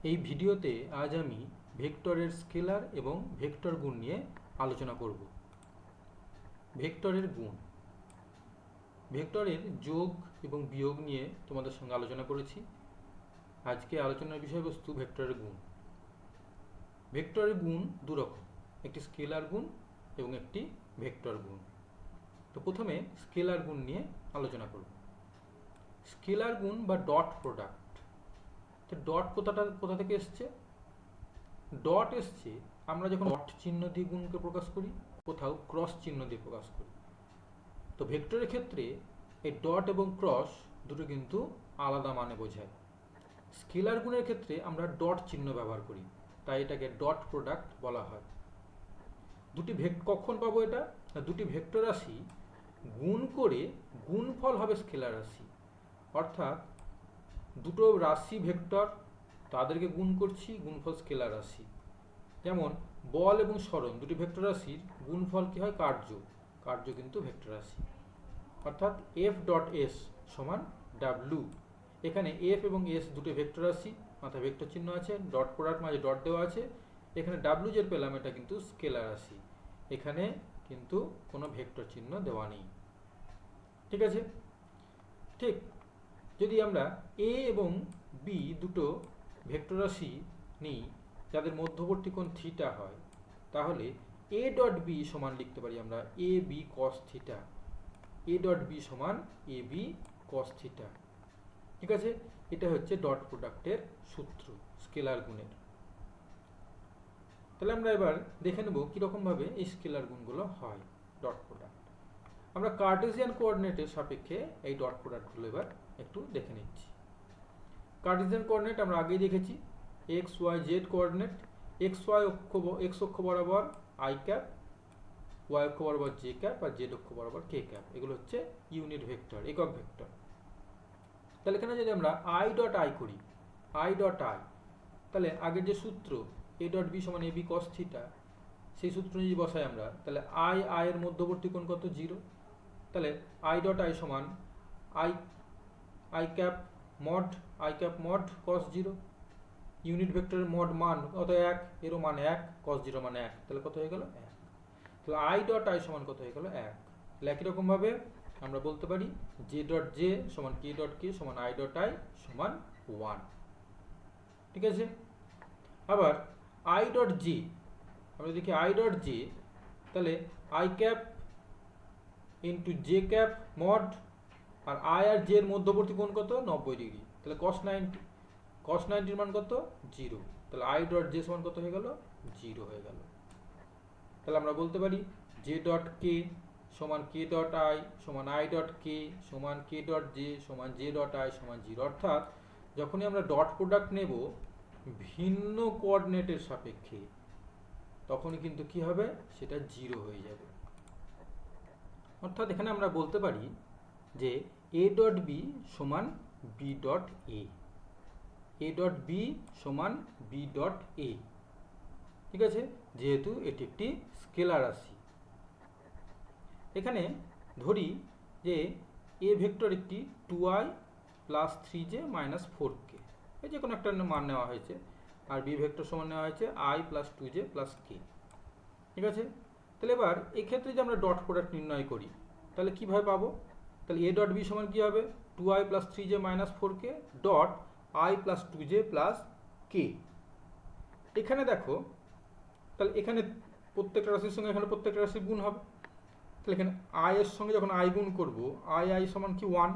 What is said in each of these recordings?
এই ভিডিওতে আজ আমি ভেক্টরের স্কেলার এবং ভেক্টর গুণ নিয়ে আলোচনা করব। ভেক্টরের গুণ, ভেক্টরের যোগ এবং বিয়োগ নিয়ে তোমাদের সঙ্গে আলোচনা করেছি। আজকে আলোচনার বিষয়বস্তু ভেক্টরের গুণ। ভেক্টরের গুণ দুরকম, একটি স্কেলার গুণ এবং একটি ভেক্টর গুণ। তো প্রথমে স্কেলার গুণ নিয়ে আলোচনা করব। স্কেলার গুণ বা ডট প্রোডাক্ট। তো ডট কোথা থেকে এসছে? ডট এসছে আমরা যখন ডট চিহ্ন দিয়ে গুণকে প্রকাশ করি, কোথাও ক্রস চিহ্ন দিয়ে প্রকাশ করি। তো ভেক্টরের ক্ষেত্রে এই ডট এবং ক্রস দুটো কিন্তু আলাদা মানে বোঝায়। স্কেলার গুণের ক্ষেত্রে আমরা ডট চিহ্ন ব্যবহার করি, তাই এটাকে ডট প্রোডাক্ট বলা হয়। কখন পাবো এটা? না, দুটি ভেক্টর রাশি গুণ করে গুণফল হবে স্কেলার রাশি। অর্থাৎ দুটো রাশি ভেক্টর, তাদেরকে গুণ করছি, গুণফল স্কেলার রাশি। যেমন বল এবং সরণ দুটি ভেক্টর রাশির গুণফল কি হয়? কার্য কিন্তু ভেক্টর রাশি। অর্থাৎ এফ ডট এস সমান ডাব্লু। এখানে এফ এবং এস দুটো ভেক্টর রাশি, মাথায় ভেক্টর চিহ্ন আছে, ডট প্রোডাক্ট মাঝে ডট দেওয়া আছে। এখানে ডাব্লু যে পেলাম এটা কিন্তু স্কেলার রাশি, এখানে কিন্তু কোনো ভেক্টর চিহ্ন দেওয়া নেই। ঠিক আছে? ঠিক যদি আমরা এ এবং বি দুটো ভেক্টর রাশি নিই যাদের মধ্যবর্তী কোণ থিটা হয়, তাহলে এ ডট বি সমান লিখতে পারি আমরা A B cos theta. A dot B সমান এ বি কস থিটা। ঠিক আছে? এটা হচ্ছে ডট প্রোডাক্টের সূত্র স্কেলার গুণের। তাহলে আমরা এবার দেখে নেব কীরকমভাবে এই স্কেলার গুণগুলো হয় ডট প্রোডাক্ট। আমরা কার্টেসিয়ান কোঅর্ডিনেটের সাপেক্ষে এই ডট প্রোডাক্টগুলো এবার একটু দেখে নিচ্ছি। কার্টেসিয়ান কোঅর্ডিনেট আমরা আগেই দেখেছি, X Y Z coordinate. X অক্ষ বরাবর আই ক্যাপ, ওয়াই অক্ষ বরাবর জে ক্যাপ, আর জেড অক্ষ বরাবর কে ক্যাপ। এগুলো হচ্ছে ইউনিট ভেক্টর, একক ভেক্টর। তাহলে এখানে যদি আমরা আই ডট আই করি, আই ডট আই, তাহলে আগের যে সূত্র এ ডট বি সমান এ বি কস থিটা, সেই সূত্র যদি বসাই আমরা, তাহলে আই এর মধ্যবর্তী কোণ কত? 0। তাহলে আই ডট আই সমান I cap mod cos 0। Unit ভেক্টরের মড মান কত? 1, এরও মান 1, কস 0 মান 1, তাহলে কত হয়ে গেল? 1। তাহলে আই ডট আই সমান কত হয়ে গেল? 1। তাহলে একই রকমভাবে আমরা বলতে পারি জে ডট জে সমান কে ডট কে সমান আই ডট আই সমান 1। ঠিক আছে? আবার আই ডট জে, আমরা দেখি আই ডট জে, তাহলে I cap into J cap mod, আর আই আর জে এর মধ্যবর্তী কোণ কত? 90 ডিগ্রি। তাহলে কস 90 মান কত? 0। তাহলে আই ডট জে সমান কত হয়ে গেল? 0 হয়ে গেল। তাহলে আমরা বলতে পারি জে ডট কে সমান কে ডট আই সমান আই ডট কে সমান কে ডট জে সমান জে ডট আই সমান 0। অর্থাৎ যখনই আমরা ডট প্রোডাক্ট নেব ভিন্ন কোঅর্ডিনেটের সাপেক্ষে, তখনই কিন্তু কি হবে? সেটা 0 হয়ে যাবে। অর্থাৎ এখানে আমরা বলতে পারি যে এ ডট বি সমান B dot A, A dot B সমান বি ডট এ। ঠিক আছে? যেহেতু এটি একটি স্কেলার রাশি। এখানে ধরি যে এ ভেক্টর একটি 2i plus 3j minus 4k, এই যে কোনো একটা মান নেওয়া হয়েছে, আর বি ভেক্টর সমান নেওয়া হয়েছে i plus 2j plus k। ঠিক আছে? তাহলে এবার এই ক্ষেত্রে যে আমরা ডট প্রোডাক্ট নির্ণয় করি, তাহলে কীভাবে পাবো? তাহলে এ ডট বি সমান কী হবে? 2i plus 3j minus 4k dot i plus 2j plus k। এখানে দেখো, তাহলে এখানে প্রত্যেকটা রাশির সঙ্গে এখানে প্রত্যেকটা রাশির গুণ হবে। তাহলে এখানে আই এর সঙ্গে যখন আই গুণ করবো, আই সমান কি 1,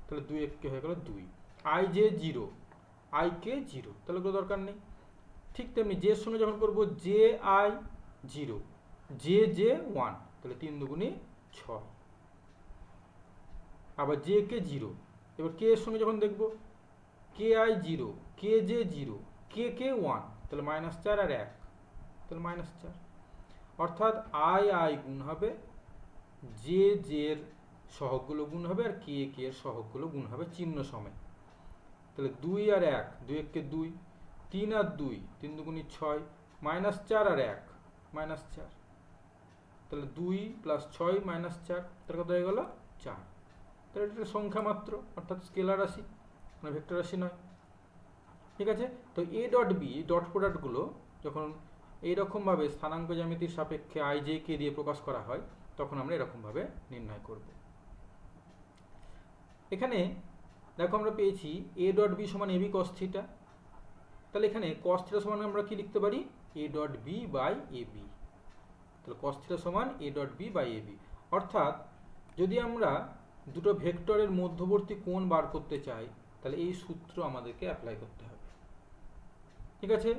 তাহলে 2 কে হয়ে গেল 2। আই জে 0, আই কে 0, তাহলে কোনো দরকার নেই। ঠিক তেমনি জে এর সঙ্গে যখন করবো জে আই 0, জে 1, তাহলে 3 দুগুণে 6। আবার জে কে 0, এবার কে এর সঙ্গে যখন দেখবো কে আই 0, কে জে 0, কে 1, তাহলে -4 আর 1, তাহলে -4। অর্থাৎ আই গুণ হবে, জে এর সহগগুলো গুণ হবে, আর কে এর সহগগুলো গুণ হবে চিহ্ন সময়। তাহলে 2 আর 1, 2 কে 2, 3 আর 2, 3 দুগুণে 6, -4 আর 1, -4। তাহলে 2 প্লাস 6 -4, তার কত হয়ে গেল? 4। তাহলে এটা সংখ্যা মাত্র, অর্থাৎ স্কেলার রাশি, মানে ভেক্টর রাশি নয়। ঠিক আছে। তো এ ডট বি ডট প্রোডাক্টগুলো যখন এইরকমভাবে স্থানাঙ্ক জ্যামিতির সাপেক্ষে আই জে কে দিয়ে প্রকাশ করা হয় তখন আমরা এরকমভাবে নির্ণয় করব। এখানে দেখো আমরা পেয়েছি এ ডট বি সমান এবি কস থিটা। তাহলে এখানে কস থিটা সমান আমরা কি লিখতে পারি, A dot B by A B. তাহলে কস থিটা সমান A dot B by A B. অর্থাৎ যদি আমরা দুটো ভেক্টরের মধ্যবর্তী কোণ বার করতে চাই তাহলে এই সূত্র আমাদেরকে অ্যাপ্লাই করতে হবে। ঠিক আছে।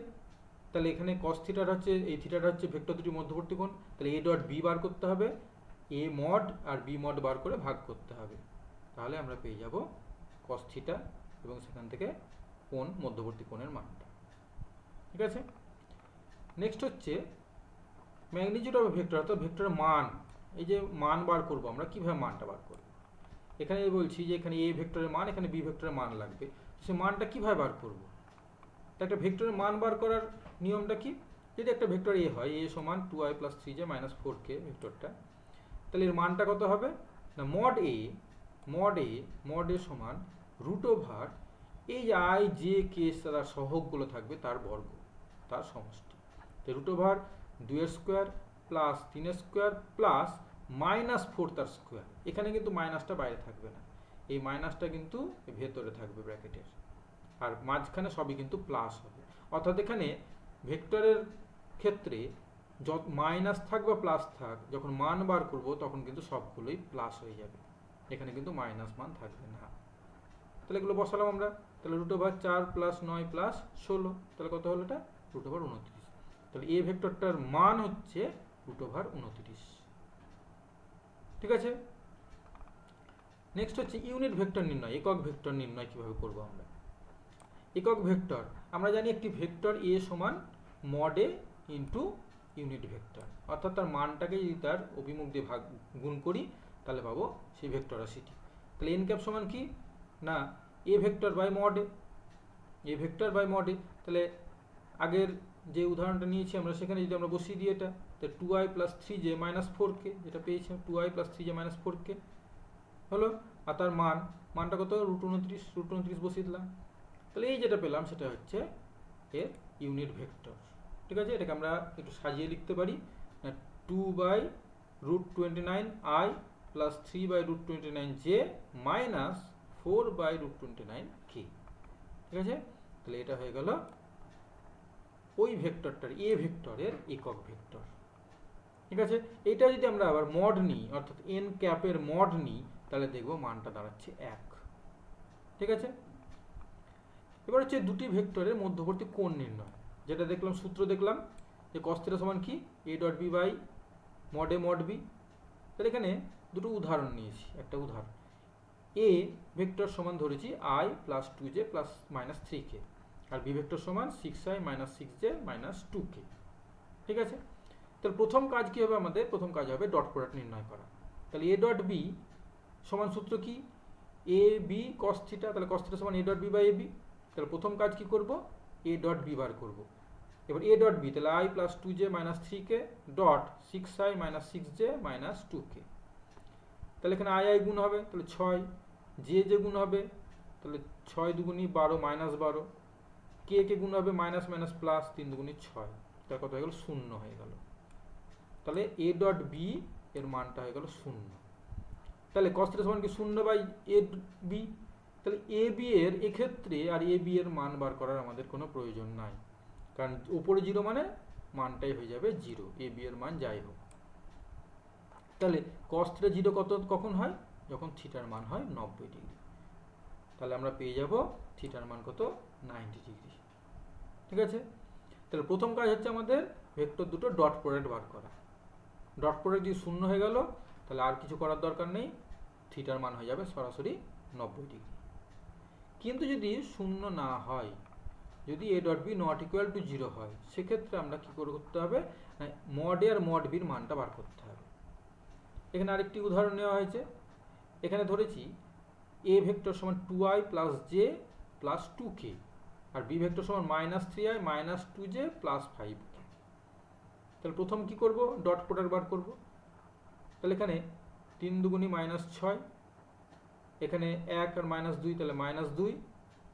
তাহলে এখানে কস থিটাটা হচ্ছে, এই থিটাটা হচ্ছে ভেক্টর দুটির মধ্যবর্তী কোণ। তাহলে এ ডট বি বার করতে হবে, এ মড আর বি মড বার করে ভাগ করতে হবে। তাহলে আমরা পেয়ে যাব কস থিটা এবং সেখান থেকে কোণ মধ্যবর্তী কোণের মানটা। ঠিক আছে। নেক্সট হচ্ছে ম্যাগনিটিউড অফ ভেক্টর, অর্থাৎ ভেক্টরের মান। এই যে মান বার করব আমরা, কিভাবে মানটা বার করব। এখানে বলছি যে এখানে এ ভেক্টরের মান, এখানে বি ভেক্টরের মান লাগবে। সে মানটা কিভাবে বার করব। একটা ভেক্টরের মান বার করার নিয়মটা কি, যদি একটা ভেক্টর এ হয়, এ সমান 2i + 3j - 4k ভেক্টরটা, তাহলে এর মানটা কত হবে না, মড এ সমান √ এই যে আই জে কে তার সহগগুলো থাকবে তার বর্গ, তার সমষ্টি। তো √2² + 3² + -4 তার স্কোয়ার। এখানে কিন্তু মাইনাসটা বাইরে থাকবে না, এই মাইনাসটা কিন্তু ভেতরে থাকবে ব্র্যাকেটের, আর মাঝখানে সবই কিন্তু প্লাস হবে। অর্থাৎ এখানে ভেক্টরের ক্ষেত্রে যত মাইনাস থাক বা প্লাস থাক, যখন মান বার করব তখন কিন্তু সবগুলোই প্লাস হয়ে যাবে, এখানে কিন্তু মাইনাস মান থাকবে না। তাহলে এগুলো বসালাম আমরা। তাহলে √4 + 9 + 16, তাহলে কত হলো এটা, √29। তাহলে এ ভেক্টরটার মান হচ্ছে √29। ঠিক আছে। নেক্সট হচ্ছে ইউনিট ভেক্টর নির্ণয়, একক ভেক্টর নির্ণয় কিভাবে করব আমরা। একক ভেক্টর আমরা জানি একটি ভেক্টর এ সমান mod A into unit vector, অর্থাৎ তার মানটাকে যদি তার অভিমুখ দিয়ে গুণ করি তাহলে পাবো সেই ভেক্টর রাশিটি। তাহলে এন ক্যাপ সমান কি না, A vector by mod A vector by mod A. তাহলে আগের যে উদাহরণটা নিয়েছি আমরা, সেখানে যদি আমরা বসিয়ে দিই এটা, তাহলে 2i + 3j - 4k, যেটা পেয়েছি 2i + 3j - 4k হলো। আর তার মানটা কত, √29 বসিয়ে দিলাম। তাহলে এই যেটা পেলাম সেটা হচ্ছে এর ইউনিট ভেক্টর। ঠিক আছে। এটাকে আমরা একটু সাজিয়ে লিখতে পারি, 2/√29i + 3/√29j - 4/√29k। ঠিক আছে। তাহলে এটা হয়ে গেল ওই ভেক্টরটার, এ ভেক্টরের একক ভেক্টর। ঠিক আছে। এটা যদি আমরা আবার মড নিই, অর্থাৎ এন ক্যাপের মড নিই, তাহলে দেখব মানটা দাঁড়াচ্ছে 1। ঠিক আছে। এবার হচ্ছে দুটি ভেক্টরের মধ্যবর্তী কোণ নির্ণয়, যেটা দেখলাম সূত্র দেখলাম যে cos θ সমান কি, a dot B by mod A mod B. তাহলে এখানে দুটো উদাহরণ নিয়েছি। একটা উদাহরণ, এ ভেক্টর সমান ধরেছি i + 2j + -3k, R B vector সমান 6i - 6j - 2k। ঠিক আছে। তাহলে প্রথম কাজ কি হবে আমাদের, প্রথম কাজ হবে ডট প্রোডাক্ট নির্ণয় করা। তাহলে এ ডট বি সমান সূত্র কি, এ বি cos θ, তাহলে cos θ সমান a dot B by A B. তাহলে প্রথম কাজ কি করব, এ ডট বি বার করব। এবার এ ডট বি, তাহলে i + 2j - 3k dot 6i - 6j - 2k। তাহলে এখানে i গুণ হবে, তাহলে 6, যে গুণ হবে, তাহলে 6 দুগুণি 12 -12, কে গুণ হবে মাইনাস প্লাস, 3 দুগুণি 6, তার কত হয়ে গেল, 0 হয়ে গেল। তাহলে এ ডট বি এর মানটা হয়ে গেল 0। তাহলে cos θ সমান কি 0/ab। তাহলে এ বি এর এক্ষেত্রে আর এ বি এর মান বার করার আমাদের কোনো প্রয়োজন নাই, কারণ উপরে 0 মানে মানটাই হয়ে যাবে 0, এ বি এর মান যাই হোক। তাহলে cos θ 0 কখন হয়, যখন থিটার মান হয় 90 ডিগ্রি। তাহলে আমরা পেয়ে যাব থিটার মান কত, 90 ডিগ্রি। ঠিক আছে। তাহলে প্রথম কাজ হচ্ছে আমাদের ভেক্টর দুটো ডট প্রোডাক্ট বার করা। ডট প্রোডাক্ট যদি 0 হয়ে গেল তাহলে আর কিছু করার দরকার নেই, থিটার মান হয়ে যাবে সরাসরি 90 ডিগ্রি। কিন্তু যদি 0 না হয়, যদি a dot B not equal to 0 হয়, সেক্ষেত্রে আমরা কি করতে হবে, মড এ আর মড বির মানটা বার করতে হবে। এখানে আরেকটি উদাহরণ নেওয়া হয়েছে। এখানে ধরেছি a ভেক্টর সমান 2i + j + 2k, আর বি ভেক্টর সমান -3i - 2j + 5k। তাহলে প্রথম কি করব, ডট প্রোডাক্ট বার করব। তাহলে এখানে 3 দুগুণি -6, এখানে 1 আর -2, তাহলে -2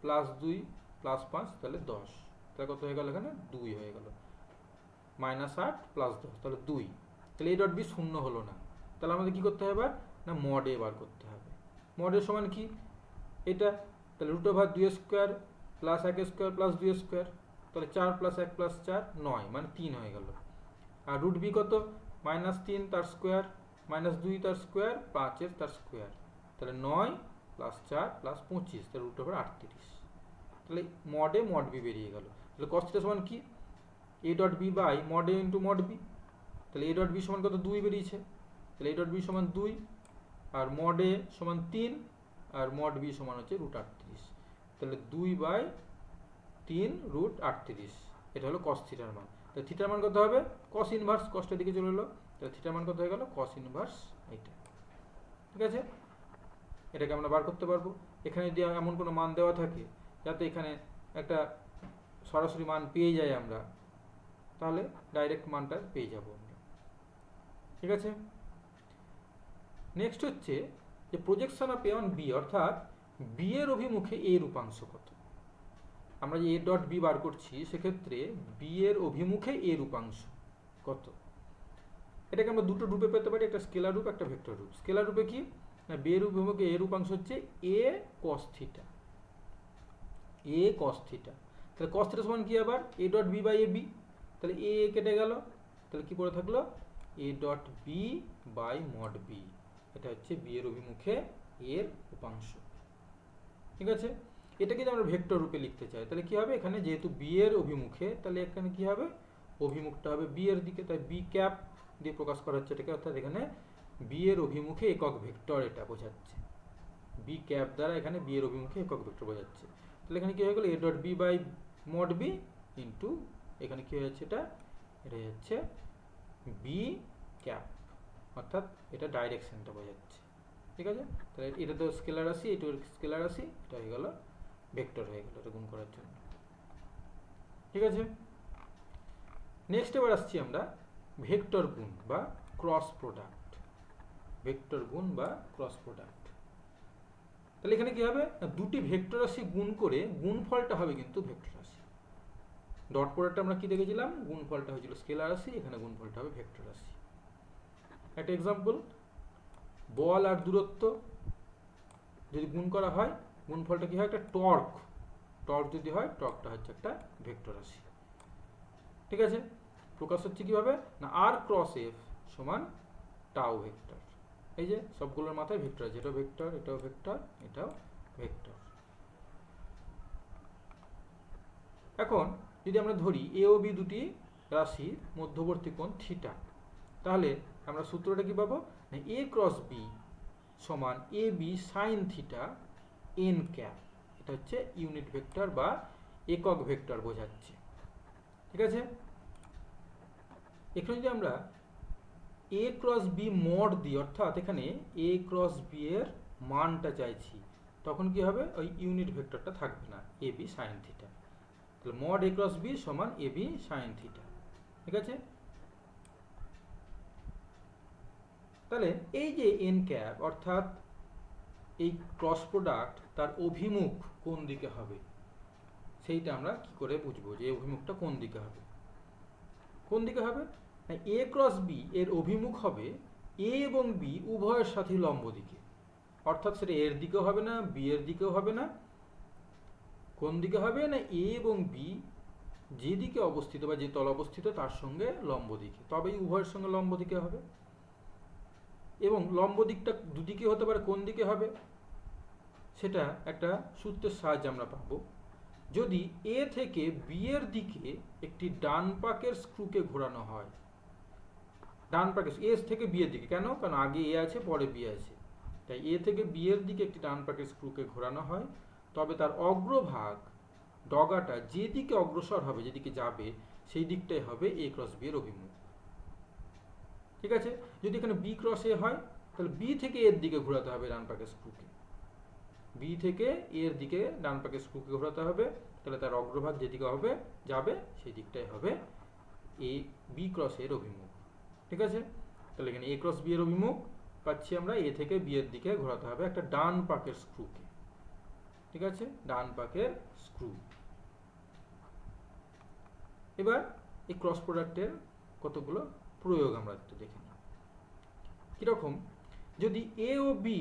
+ 2 প্লাস 5 তাহলে 10, তাহলে কত হয়ে গেল এখানে 2 হয়ে গেল, -8 প্লাস 10 তাহলে 2, তাহলে এ ডট বি শূন্য হলো না, তাহলে আমাদের কি করতে হবে না মড এ বার করতে হবে। মড এর সমান কি এটা, তাহলে √2 square plus 1 square plus 2 square, তাহলে 4 প্লাস 1 প্লাস 4 9 মানে 3 হয়ে গেল। আর রুট বি কত -3 তার স্কোয়ার -2 তার স্কোয়ার 5 তার স্কোয়ার, তাহলে 9 প্লাস 4 প্লাস 25 তাহলে √38, তাহলে মড এ মড বি বেরিয়ে গেল। তাহলে cos θ সমান কি a dot B by mod A into mod B, তাহলে a ডট বি সমান কত 2 বেরিয়েছে, তাহলে a ডট বি সমান 2 আর মড এ সমান 3 আর মড বি সমান হচ্ছে √38, তাহলে 2/3 √38, এটা হলো cos θ এর মান। তাহলে থিটার মান কত হবে cos ইনভার্স, cosটার দিকে চলে এলো, তাহলে থিটার মান কত হয়ে গেল cos ইনভার্স এইটা। ঠিক আছে, এটাকে আমরা বার করতে পারবো। এখানে যদি এমন কোনো মান দেওয়া থাকে যাতে এখানে একটা সরাসরি মান পেয়ে যাই আমরা, তাহলে ডাইরেক্ট মানটা পেয়ে যাব আমরা। ঠিক আছে, নেক্সট হচ্ছে যে projection of A on B, অর্থাৎ বি এর অভিমুখে এ এর উপাংশ কত। আমরা যে এ ডট বি বার করছি সেক্ষেত্রে বি এর অভিমুখে এ এর উপাংশ কত, এটাকে আমরা দুটো রূপে পেতে পারি, একটা স্কেলার রূপ একটা ভেক্টর রূপ। স্কেলার রূপে কি না বি এর অভিমুখে এ এর উপাংশ হচ্ছে a cos θ, a cos θ, তাহলে cos θ সমান কি আবার a dot B by A B, তাহলে a কেটে গেল, তাহলে কি পড়ে থাকলো a dot B by mod B, এটা হচ্ছে বি এর অভিমুখে এর উপাংশ। ঠিক আছে, এটাকে যদি আমরা ভেক্টর রূপে লিখতে চাই তাহলে কি হবে, এখানে যেহেতু বি এর অভিমুখে তাহলে এখানে কি হবে অভিমুখটা হবে বি এর দিকে, তাই বি ক্যাপ দিয়ে প্রকাশ করা হচ্ছে এটাকে, অর্থাৎ এখানে বি এর অভিমুখে একক ভেক্টর এটা বোঝাচ্ছে, বি ক্যাপ দ্বারা এখানে বি এর অভিমুখে একক ভেক্টর বোঝাচ্ছে। তাহলে এখানে কি হয়ে গেল a dot B by mod B into এখানে কি হয়ে যাচ্ছে এটা হচ্ছে বি ক্যাপ, অর্থাৎ এটা ডাইরেকশনটা বোঝাচ্ছে। ঠিক আছে, তাহলে এটা তো স্কেলার রাশি, এটা স্কেলার রাশি, এটা হয়ে গেল ভেক্টর হয়ে গেল এটা গুণ করার জন্য। ঠিক আছে, নেক্সট এবার আসছি আমরা ভেক্টর গুণ বা ক্রস প্রোডাক্ট, ভেক্টর গুণ বা ক্রস প্রোডাক্ট। তাহলে এখানে কি হবে না দুটি ভেক্টর রাশি গুণ করে গুণফলটা হবে কিন্তু ভেক্টর রাশি। ডট প্রোডাক্ট আমরা কি দেখেছিলাম, গুণফলটা হয়েছিল স্কেলার রাশি, এখানে গুণফলটা হবে ভেক্টর রাশি। একটা এক্সাম্পল, বল আর দূরত্ব যদি গুণ করা হয় গুণফলটা কি হয় একটা টর্ক, টর্ক যদি হয় টর্কটা হচ্ছে একটা ভেক্টর রাশি। ঠিক আছে, প্রকাশ হচ্ছে কিভাবে না আর ক্রস এফ সমান টাউ ভেক্টর, এই যে সবগুলোর মাথায় ভেক্টর আছে, এটাও ভেক্টর এটাও ভেক্টর এটাও ভেক্টর। এখন যদি আমরা ধরি এ ও বি দুটি রাশির মধ্যবর্তী কোণ থিটা, তাহলে আমরা সূত্রটা কি পাবো না এ ক্রস বি সমান A B sine theta n cap, এটা হচ্ছে ইউনিট ভেক্টর বা একক ভেক্টর বোঝাচ্ছে। ঠিক আছে, এখানে যদি আমরা এ ক্রস বি মড দিই, অর্থাৎ এখানে এ ক্রস বি এর মানটা চাইছি, তখন কি হবে ওই ইউনিট ভেক্টরটা থাকবে না এ বি সাইন থিটা, তাহলে মড এ ক্রস বি সমান এ বি সাইন থিটা। ঠিক আছে, তাহলে এই যে এন ক্যাপ অর্থাৎ এই ক্রস প্রোডাক্ট তার অভিমুখ কোন দিকে হবে সেইটা আমরা কি করে বুঝবো যে অভিমুখটা কোন দিকে হবে। কোন দিকে হবে না এ ক্রস বি এর অভিমুখ হবে এ এবং বি উভয়ের সাথে লম্ব দিকে, অর্থাৎ সেটা এর দিকেও হবে না বি এর দিকেও হবে না, কোন দিকে হবে না এ এবং বি যেদিকে অবস্থিত বা যে তল অবস্থিত তার সঙ্গে লম্ব দিকে, তবেই উভয়ের সঙ্গে লম্ব দিকে হবে। এবং লম্ব দিকটা দুদিকে হতে পারে, কোন দিকে হবে সেটা একটা সূত্রের সাহায্যে আমরা পাবো। যদি এ থেকে বি এর দিকে একটি ডান পাকের স্ক্রুকে ঘোরানো হয়, ডান পাকের এ থেকে বি এর দিকে, কেন কারণ আগে এ আছে পরে বি আছে, তাই এ থেকে বি এর দিকে একটি ডান পাকের স্ক্রুকে ঘোরানো হয়, তবে তার অগ্রভাগ ডগাটা যেদিকে অগ্রসর হবে যেদিকে যাবে সেই দিকটাই হবে এ ক্রস বি এর অভিমুখ। ঠিক আছে, যদি এখানে বি ক্রস এ হয় তাহলে বি থেকে এর দিকে ঘোরাতে হবে ডান পাকের স্ক্রুকে, বি থেকে এর দিকে ডান পাকের স্ক্রুকে ঘোরাতে হবে, তাহলে তার অগ্রভাগ যেদিকে হবে যাবে সেই দিকটাই হবে এ বি ক্রস এর অভিমুখ। ঠিক আছে, তাহলে এখানে এ ক্রস বি এর অভিমুখ পাচ্ছি আমরা এ থেকে বি এর দিকে ঘোরাতে হবে একটা ডান পাকের স্ক্রুকে। ঠিক আছে, ডান পাকের স্ক্রু, এবার এই ক্রস প্রোডাক্টের কতগুলো প্রয়োগ আমরা একটু দেখে নিই। কীরকম, যদি এ ও B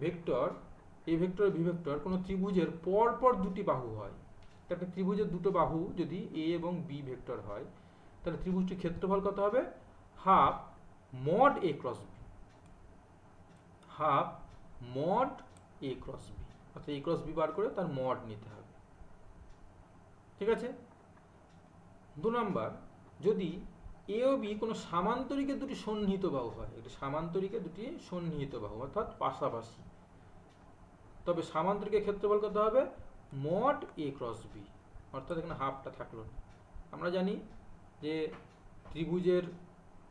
vector, A vector B vector কোনো ত্রিভুজের পরপর দুটি বাহু হয়, একটা ত্রিভুজের দুটো বাহু যদি এ এবং বি ভেক্টর হয়, তাহলে ত্রিভুজটির ক্ষেত্রফল কত হবে? Half mod A cross B, half mod A cross B, অর্থাৎ এ ক্রস বি বার করে তার মড নিতে হবে। ঠিক আছে। 2 নম্বর, যদি এ ও বি কোনো সামান্তরিকের দুটি সন্নিহিত বাহু হয়, এটা সামান্তরিকের দুটি সন্নিহিত বাহু অর্থাৎ পাশাপাশি, তবে সামান্তরিকের ক্ষেত্রফল কত হবে? মড এ ক্রস বি, অর্থাৎ এখানে হাফটা থাকলো না। আমরা জানি যে ত্রিভুজের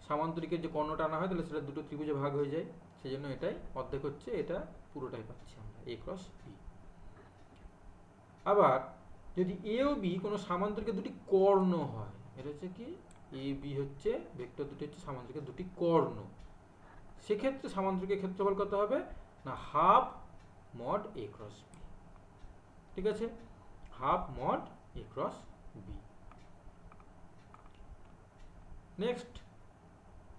সামান্তরিকের যে কর্ণটা আনা হয় তাহলে সেটা দুটো ত্রিভুজে ভাগ হয়ে যায়, সেই জন্য এটাই অর্ধেক হচ্ছে, এটা পুরোটাই পাচ্ছি আমরা এ ক্রস বি। আবার যদি এ ও বি কোনো সামান্তরিকের দুটি কর্ণ হয়, এটা হচ্ছে কি এ বি হচ্ছে ভেক্টর দুটি হচ্ছে সামান্তরিকের দুটি কর্ণ, সেক্ষেত্রে সামান্তরিকের ক্ষেত্রফল কত হবে না? Half mod A cross B. ঠিক আছে, half mod A cross B. Next,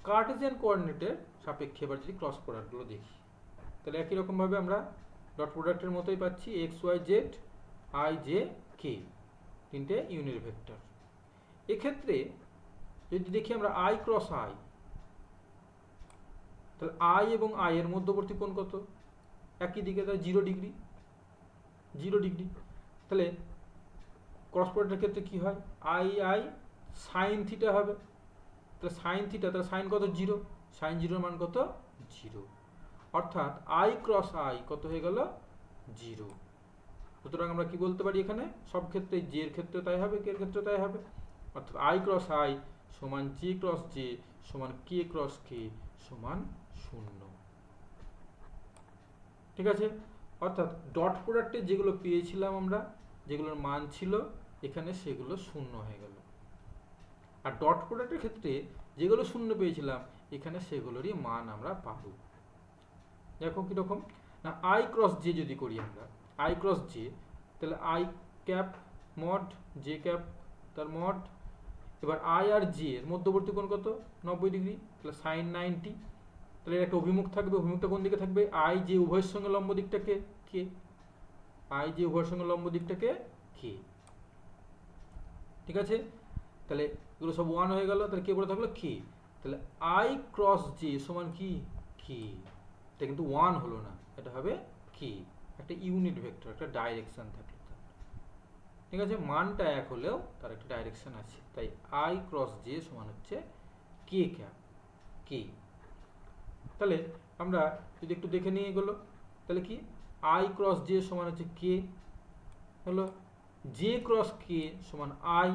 Cartesian কোঅর্ডিনেটের সাপেক্ষে এবার যদি ক্রস প্রোডাক্টগুলো দেখি, তাহলে একই রকমভাবে আমরা ডট প্রোডাক্টের মতোই পাচ্ছি X Y Z I J K, তিনটে ইউনিট ভেক্টর। এক্ষেত্রে যদি দেখি আমরা আই ক্রস আই, তাহলে আই এবং আই এর মধ্যবর্তী কোণ কত? একই দিকে, তাহলে 0 ডিগ্রি, 0 ডিগ্রি। তাহলে ক্রস প্রোডাক্টের ক্ষেত্রে কি হয়? আই আই সাইন থিটা হবে, তাহলে সাইন থিটা, তাহলে সাইন কত? 0, সাইন 0 মান কত? 0, অর্থাৎ আই ক্রস আই কত হয়ে গেল? 0। সুতরাং আমরা কি বলতে পারি এখানে? সব ক্ষেত্রে জে এর ক্ষেত্রে তাই হবে, কে এর ক্ষেত্রে তাই হবে, অর্থাৎ আই ক্রস আই সমান জে ক্রস জে সমান কে ক্রস কে সমান 0। ঠিক আছে, অর্থাৎ ডট প্রোডাক্টে যেগুলো পেয়েছিলাম আমরা, যেগুলোর মান ছিল এখানে সেগুলো 0 হয়ে গেল, আর ডট প্রোডাক্টের ক্ষেত্রে যেগুলো 0 পেয়েছিলাম এখানে সেগুলোরই মান আমরা পাবো। দেখো কিরকম না, আই ক্রস জে যদি করি আমরা, আই ক্রস জে, তাহলে I cap mod J cap তার মড। এবার আই আর জে এর মধ্যবর্তী কোণ কত? 90 ডিগ্রি, তাহলে সাইন 90। তাহলে একটা অভিমুখ থাকবে, অভিমুখটা কোন দিকে থাকবে? আই জে উভয়ের সঙ্গে লম্ব দিকটাকে কে, আই জে উভয়ের সঙ্গে লম্ব দিকটাকে কে। ঠিক আছে, তাহলে এগুলো সব 1 হয়ে গেল, তাহলে কে পড়ে থাকলো? কে। তাহলে আই ক্রস জে সমান কি? কে। এটা কিন্তু 1 হলো না, এটা হবে কে, একটা ইউনিট ভেক্টর, একটা ডাইরেকশন থাকলো। ঠিক আছে, মানটা এক হলেও তার একটা ডাইরেকশন আছে, তাই আই ক্রস জে সমান হচ্ছে কে ক্যাপ, কে। তাহলে আমরা যদি একটু দেখে নিয়ে গেলো, তাহলে কি আই ক্রস জে সমান হচ্ছে কে হলো, জে ক্রস কে সমান আই,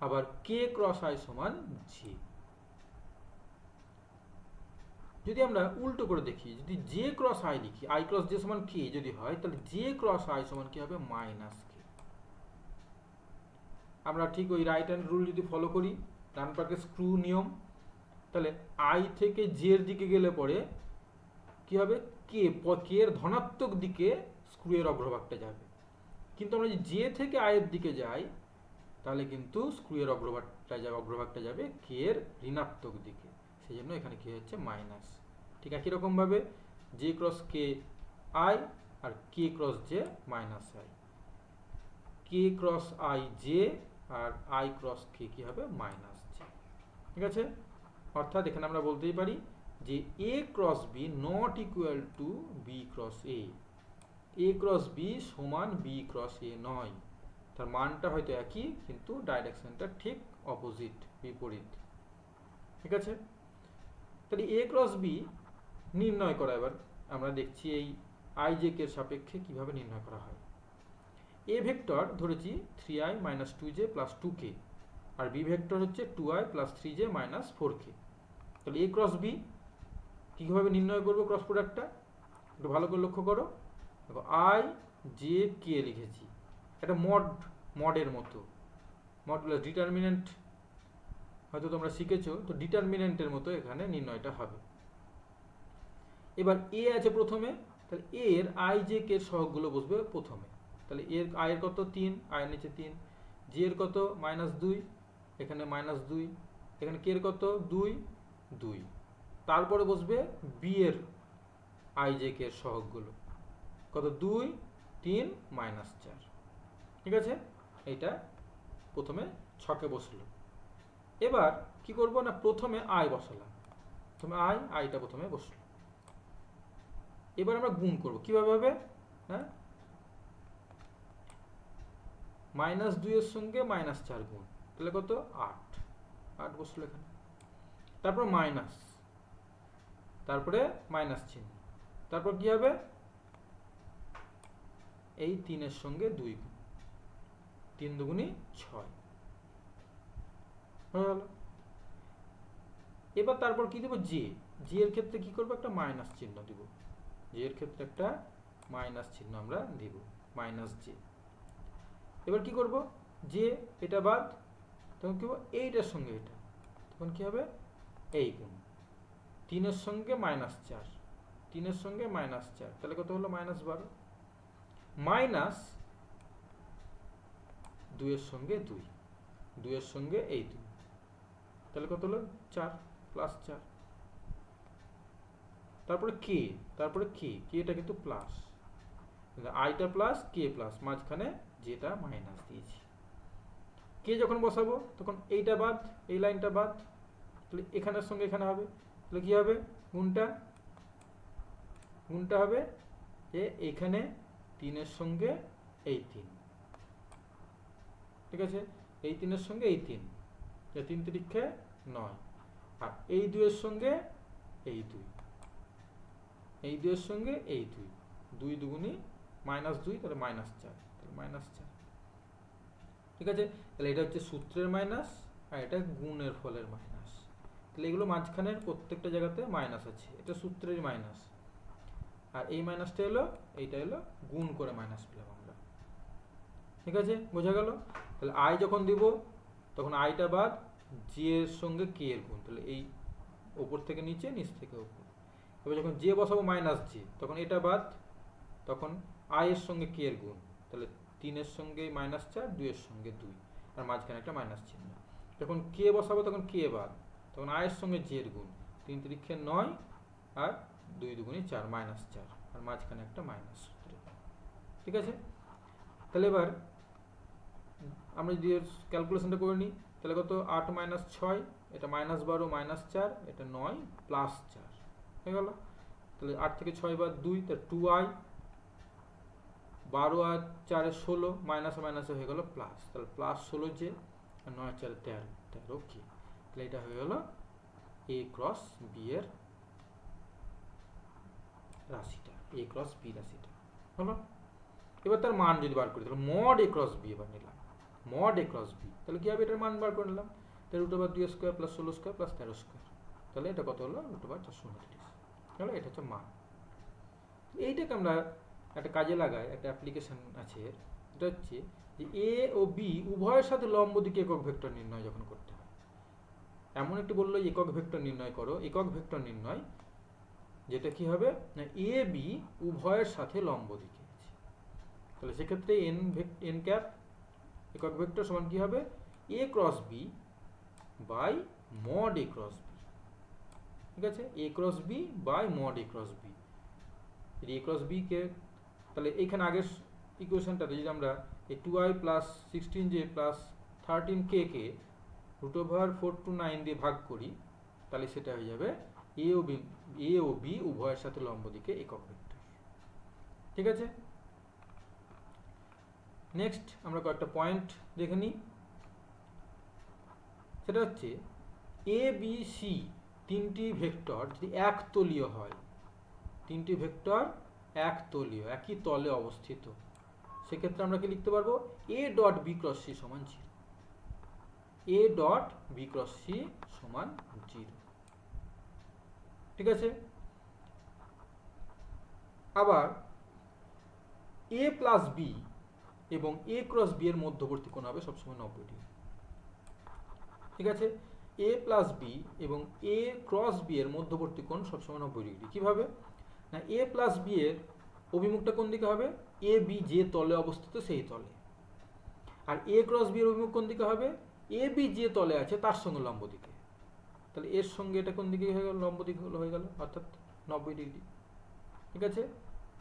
আবার কে ক্রস আই সমান জে। যদি আমরা উল্টো করে দেখি, যদি জে ক্রস আই লিখি, আই ক্রস জে সমান কে যদি হয়, তাহলে জে ক্রস আই সমান কি হবে? মাইনাস কে। আমরা ঠিক ওই রাইট হ্যান্ড রুল যদি ফলো করি, ডান পাকে স্ক্রু নিয়ম, তাহলে আই থেকে জে এর দিকে গেলে পরে কি হবে? কে, কে এর ধনাত্মক দিকে স্ক্রু এর অগ্রভাগটা যাবে, কিন্তু আমরা যদি জে থেকে আই এর দিকে যাই তাহলে কিন্তু স্ক্রু এর অগ্রভাগটা যাবে কে এর ঋণাত্মক দিকে, সেই জন্য এখানে কি হচ্ছে? মাইনাস। ঠিক একই রকমভাবে জে ক্রস কে আই আর K cross J minus I, K cross I J আর আই ক্রস কে কি হবে? Minus J. ঠিক আছে, অর্থাৎ এখানে আমরা বলতেই পারি যে A cross B not equal to B cross A, A cross B সমান বি ক্রস এ নয়, তার মানটা হয়তো একই কিন্তু ডাইরেকশনটা ঠিক অপোজিট, বিপরীত। ঠিক আছে, তাহলে এ ক্রস বি নির্ণয় করা এবার আমরা দেখছি এই আই জে কে এর সাপেক্ষে কিভাবে নির্ণয় করা হয়। এ ভেক্টর ধরেছি 3i minus 2j plus 2k, আর বি ভেক্টর হচ্ছে 2i plus 3j minus 4k। তাহলে এ ক্রস বি কীভাবে নির্ণয় করবো ক্রস প্রোডাক্টটা একটু ভালো করে লক্ষ্য করো। দেখো আই জে কে লিখেছি, একটা মডের মতো, মড প্লাস ডিটারমিনেন্ট হয়তো তোমরা শিখেছো, তো ডিটারমিনেন্টের মতো এখানে নির্ণয়টা হবে। এবার এ আছে প্রথমে, তাহলে এর আই জে কে সহগগুলো বসবে প্রথমে, তাহলে এর আয়ের কত? 3, আয়ের নিচে 3, জি এর কত -2, এখানে -2, এখানে কে এর কত 2, 2, তারপরে বসবে বি এর আই জে কে এর সহগগুলো কত 2, 3, -4। ঠিক আছে, এইটা প্রথমে ছকে বসলো। এবার কি করব না, প্রথমে আই বসালাম, প্রথমে আইটা প্রথমে বসলো। এবার আমরা গুণ করব, কিভাবে হবে, হ্যাঁ -2 এর সঙ্গে -4 গুণ, তাহলে কত 8 বসলো এখানে। তারপর মাইনাস, তারপরে মাইনাস চিহ্ন, তারপর কি হবে এই 3 এর সঙ্গে 2 গুণ, 3 দুগুণী 6 হয়ে গেল। এবার তারপর কি দেব, জে এর ক্ষেত্রে কি করব, একটা মাইনাস চিহ্ন দিব, জে এর ক্ষেত্রে একটা মাইনাস চিহ্ন আমরা দিব, -j। এবার কি করব, জে এটা বাদ, তখন কি হবে এইটার সঙ্গে এটা, তখন কি হবে এই গুণ, 3 এর সঙ্গে -4, 3 এর সঙ্গে -4, তাহলে কত হলো -12, মাইনাস 2 এর সঙ্গে 2, 2 এর সঙ্গে এই 2, তাহলে কত হলো 4 +4। তারপরে কে, এটা কিন্তু প্লাস, আইটা প্লাস কে প্লাস, মাঝখানে যেটা মাইনাস দিয়েছি। কে যখন বসাবো তখন এইটা বাদ, এই লাইনটা বাদ, তাহলে এখানের সঙ্গে এখানে হবে, তাহলে কি হবে গুণটা হবে যে এখানে 3 এর সঙ্গে এই 3, ঠিক আছে, এই 3 এর সঙ্গে এই 3, 3 তিরিক্ষে 9, আর এই 2 এর সঙ্গে এই 2, এই 2 এর সঙ্গে এই 2, 2 দুগুণী -2, তাহলে -4, তাহলে -4। ঠিক আছে, তাহলে এটা হচ্ছে সূত্রের মাইনাস, আর এটা গুণের ফলের মাইনাস। তাহলে এগুলো মাঝখানের প্রত্যেকটা জায়গাতে মাইনাস আছে, এটা সূত্রের মাইনাস, আর এই মাইনাসটা হলো, এইটা হলো গুণ করে মাইনাস পেলাম আমরা। ঠিক আছে, বোঝা গেল। তাহলে আই যখন দিব তখন আইটা বাদ, জে এর সঙ্গে কে এর গুণ, তাহলে এই ওপর থেকে নিচে, নিচ থেকে উপর। এবার যখন জে বসাবো -j, তখন এটা বাদ, তখন আই এর সঙ্গে কে এর গুণ, তাহলে 3 এর সঙ্গে -4, 2 এর সঙ্গে 2, আর মাঝখানে একটা মাইনাস চিহ্ন। যখন কে বসাবো তখন কে বাদ, তখন আই এর সঙ্গে জে এর গুণ, 3 তিরিক্ষে 9, আর 2 দুগুণী 4, -4, আর মাঝখানে একটা মাইনাস সূত্র। ঠিক আছে, তাহলে এবার আমরা যদি ক্যালকুলেশনটা করে নিই, তাহলে কত 8 - 6, এটা -12, -4, এটা 9 +4 হয়ে গেল। তাহলে 8 থেকে 6 বাদ 2, তাহলে 2i, 12 আর 4 16, মাইনাসে মাইনাসে হয়ে গেল প্লাস, তাহলে +16j, আর 9 4 13, 13 কি, তাহলে এটা হয়ে গেল a ক্রস b এর রাশিটা, a ক্রস b রাশিটা হলো। এবার তার মান যদি বার করি, তাহলে mod a ক্রস b এবার নিলাম, mod a ক্রস b, তাহলে কি হবে, এটার মান বার করে নিলাম, তাহলে √2² + 16² + 13², তাহলে এটা কত হলো √429 হলো। এটা হচ্ছে মান। এইটাকে আমরা একটা কাজে লাগাই, একটা অ্যাপ্লিকেশন আছে, এটা হচ্ছে যে এ ও বি উভয়ের সাথে লম্ব দিকে একক ভেক্টর নির্ণয় যখন করতে হয়, এমন একটু বললো একক ভেক্টর নির্ণয় করো, একক ভেক্টর নির্ণয়, যেটা কি হবে না এ বি উভয়ের সাথে লম্ব দিকে আছে, তাহলে সেক্ষেত্রে n ক্যাপ একক ভেক্টর সমান কি হবে, a cross b by mod a cross b। ঠিক আছে, a cross b by mod a cross b, a cross b কে, তাহলে এইখানে আগের ইকুয়েশনটাতে যদি আমরা এই 2i + 16j + 13k কে √429 দিয়ে ভাগ করি, তাহলে সেটা হয়ে যাবে a ও b উভয়ের সাথে লম্ব দিকে একক ভেক্টর। ঠিক আছে, নেক্সট আমরা কয়েকটা পয়েন্ট দেখে নিই। সেটা হচ্ছে a b c তিনটি ভেক্টর যদি একতলীয় হয়, তিনটি ভেক্টর একতলীয়, একই তলে অবস্থিত, সেক্ষেত্রে আমরা কি লিখতে পারবো, a dot b cross c সমান 0, a dot b cross c সমান 0। ঠিক আছে, আবার a প্লাস b এবং a ক্রস b এর মধ্যবর্তী কোণ হবে সবসময় 90 ডিগ্রি। ঠিক আছে, a প্লাস b এবং a ক্রস b এর মধ্যবর্তী কোণ সবসময় 90 ডিগ্রি। কিভাবে না, a প্লাস b এর অভিমুখটা কোন দিকে হবে, a b যে তলে অবস্থিত সেই তলে, আর এ ক্রস বি এর অভিমুখ কোন দিকে হবে? এ বি যে তলে আছে তার সঙ্গে লম্ব দিকে। তাহলে এর সঙ্গে এটা কোন দিকে হয়ে গেল? লম্ব দিকে হয়ে গেল, অর্থাৎ 90 ডিগ্রি। ঠিক আছে।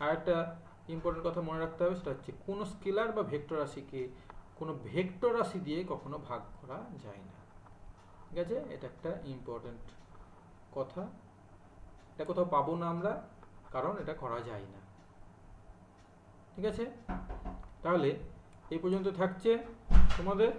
আর একটা ইম্পর্টেন্ট কথা মনে রাখতে হবে, সেটা হচ্ছে কোনো স্কেলার বা ভেক্টর রাশিকে কোনো ভেক্টর রাশি দিয়ে কখনো ভাগ করা যায় না। ঠিক আছে, এটা একটা ইম্পর্টেন্ট কথা, এটা কোথাও পাবো না আমরা, কারণ এটা করা যায় না। ঠিক আছে, তাহলে এই পর্যন্ত থাকছে তোমাদের।